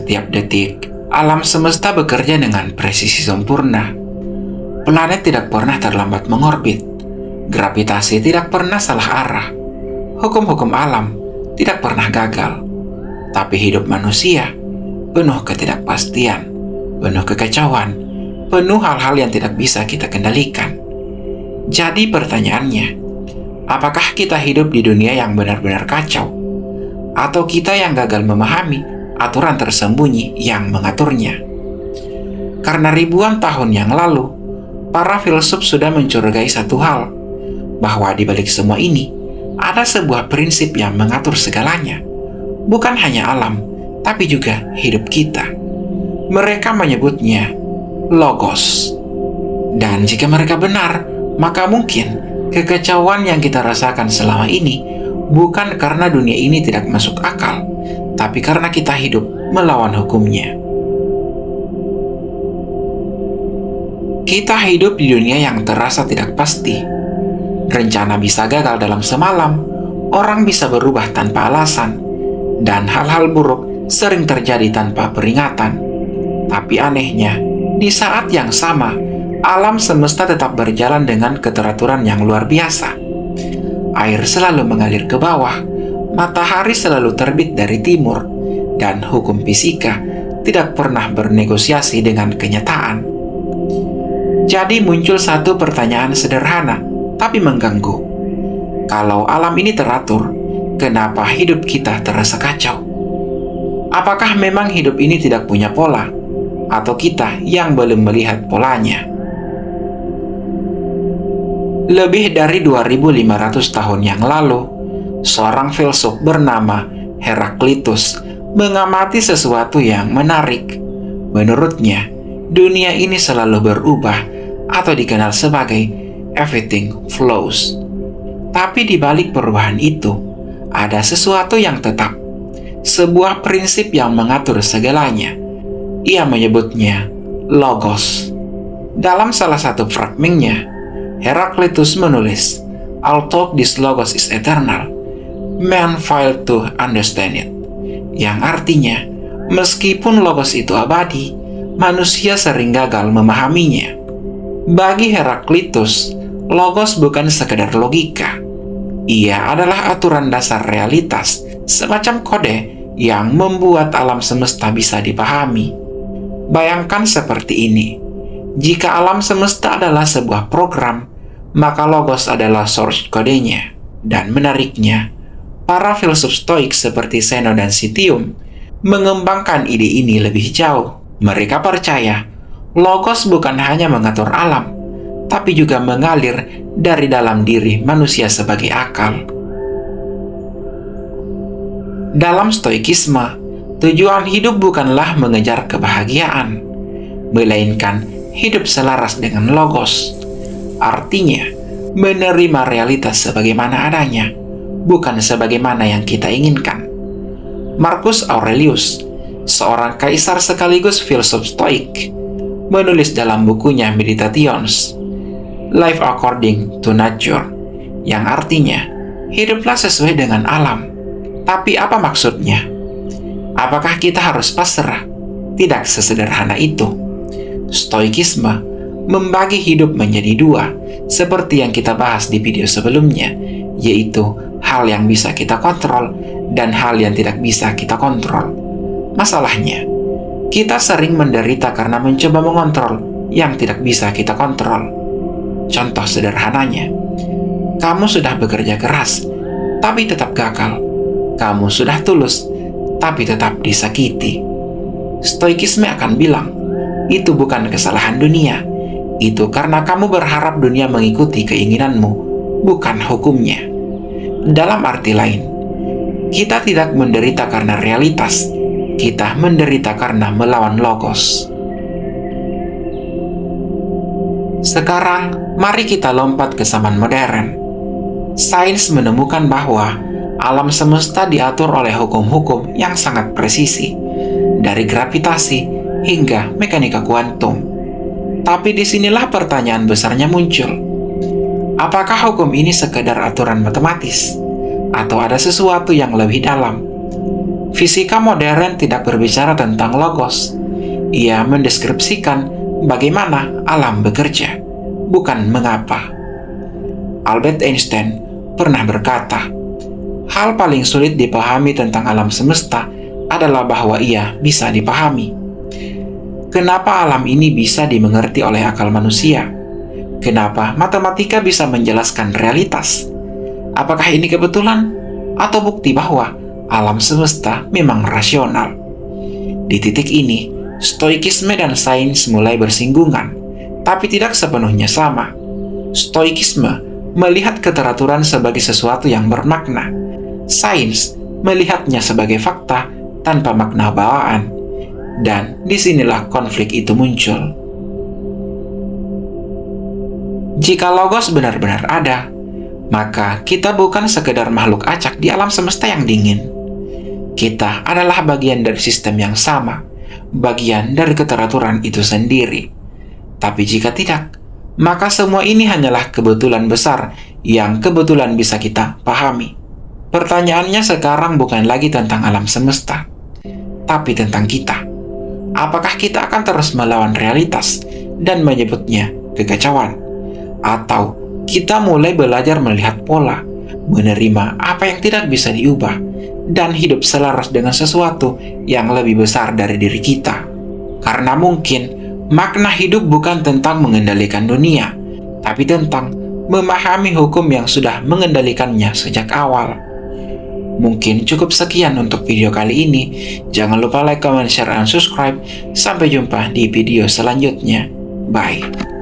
Setiap detik, alam semesta bekerja dengan presisi sempurna. Planet tidak pernah terlambat mengorbit. Gravitasi tidak pernah salah arah. Hukum-hukum alam tidak pernah gagal. Tapi hidup manusia penuh ketidakpastian, penuh kekacauan, penuh hal-hal yang tidak bisa kita kendalikan. Jadi pertanyaannya, apakah kita hidup di dunia yang benar-benar kacau? Atau kita yang gagal memahami aturan tersembunyi yang mengaturnya? Karena ribuan tahun yang lalu, para filsuf sudah mencurigai satu hal, bahwa di balik semua ini, ada sebuah prinsip yang mengatur segalanya. Bukan hanya alam, tapi juga hidup kita. Mereka menyebutnya Logos. Dan jika mereka benar, maka mungkin kekacauan yang kita rasakan selama ini bukan karena dunia ini tidak masuk akal, tapi karena kita hidup melawan hukumnya. Kita hidup di dunia yang terasa tidak pasti. Rencana bisa gagal dalam semalam, orang bisa berubah tanpa alasan, dan hal-hal buruk sering terjadi tanpa peringatan. Tapi anehnya, di saat yang sama, alam semesta tetap berjalan dengan keteraturan yang luar biasa. Air selalu mengalir ke bawah, matahari selalu terbit dari timur, dan hukum fisika tidak pernah bernegosiasi dengan kenyataan. Jadi muncul satu pertanyaan sederhana, tapi mengganggu. Kalau alam ini teratur, kenapa hidup kita terasa kacau? Apakah memang hidup ini tidak punya pola? Atau kita yang belum melihat polanya? Lebih dari 2500 tahun yang lalu, seorang filsuf bernama Heraklitus mengamati sesuatu yang menarik. Menurutnya, dunia ini selalu berubah atau dikenal sebagai everything flows. Tapi di balik perubahan itu, ada sesuatu yang tetap, sebuah prinsip yang mengatur segalanya. Ia menyebutnya Logos. Dalam salah satu fragmennya, Heraklitus menulis, "Although this Logos is eternal, man fail to understand it." Yang artinya, meskipun Logos itu abadi, manusia sering gagal memahaminya. Bagi Heraklitus, Logos bukan sekedar logika. Ia adalah aturan dasar realitas, semacam kode yang membuat alam semesta bisa dipahami. Bayangkan seperti ini. Jika alam semesta adalah sebuah program, maka Logos adalah source kodenya. Dan menariknya, para filsuf stoik seperti Zeno dan Citium mengembangkan ide ini lebih jauh. Mereka percaya, Logos bukan hanya mengatur alam, tapi juga mengalir dari dalam diri manusia sebagai akal. Dalam stoikisme, tujuan hidup bukanlah mengejar kebahagiaan, melainkan hidup selaras dengan Logos. Artinya, menerima realitas sebagaimana adanya, bukan sebagaimana yang kita inginkan. Marcus Aurelius, seorang kaisar sekaligus filsuf stoik, menulis dalam bukunya Meditations, Life According to Nature, yang artinya, hiduplah sesuai dengan alam. Tapi apa maksudnya? Apakah kita harus pasrah? Tidak sesederhana itu. Stoikisme membagi hidup menjadi dua, seperti yang kita bahas di video sebelumnya, yaitu hal yang bisa kita kontrol dan hal yang tidak bisa kita kontrol. Masalahnya, kita sering menderita karena mencoba mengontrol yang tidak bisa kita kontrol. Contoh sederhananya, kamu sudah bekerja keras, tapi tetap gagal. Kamu sudah tulus, tapi tetap disakiti. Stoikisme akan bilang, itu bukan kesalahan dunia. Itu karena kamu berharap dunia mengikuti keinginanmu, bukan hukumnya. Dalam arti lain, kita tidak menderita karena realitas, kita menderita karena melawan Logos. Sekarang, mari kita lompat ke zaman modern. Sains menemukan bahwa alam semesta diatur oleh hukum-hukum yang sangat presisi, dari gravitasi hingga mekanika kuantum. Tapi disinilah pertanyaan besarnya muncul. Apakah hukum ini sekedar aturan matematis? Atau ada sesuatu yang lebih dalam? Fisika modern tidak berbicara tentang logos. Ia mendeskripsikan bagaimana alam bekerja, bukan mengapa. Albert Einstein pernah berkata, "Hal paling sulit dipahami tentang alam semesta adalah bahwa ia bisa dipahami." Kenapa alam ini bisa dimengerti oleh akal manusia? Kenapa matematika bisa menjelaskan realitas? Apakah ini kebetulan atau bukti bahwa alam semesta memang rasional? Di titik ini, stoikisme dan sains mulai bersinggungan, tapi tidak sepenuhnya sama. Stoikisme melihat keteraturan sebagai sesuatu yang bermakna. Sains melihatnya sebagai fakta tanpa makna bawaan. Dan disinilah konflik itu muncul. Jika logos benar-benar ada, maka kita bukan sekedar makhluk acak di alam semesta yang dingin. Kita adalah bagian dari sistem yang sama, bagian dari keteraturan itu sendiri. Tapi jika tidak, maka semua ini hanyalah kebetulan besar yang kebetulan bisa kita pahami. Pertanyaannya sekarang bukan lagi tentang alam semesta, tapi tentang kita. Apakah kita akan terus melawan realitas dan menyebutnya kekacauan? Atau kita mulai belajar melihat pola, menerima apa yang tidak bisa diubah, dan hidup selaras dengan sesuatu yang lebih besar dari diri kita? Karena mungkin makna hidup bukan tentang mengendalikan dunia, tapi tentang memahami hukum yang sudah mengendalikannya sejak awal. Mungkin cukup sekian untuk video kali ini. Jangan lupa like, comment, share, dan subscribe. Sampai jumpa di video selanjutnya. Bye.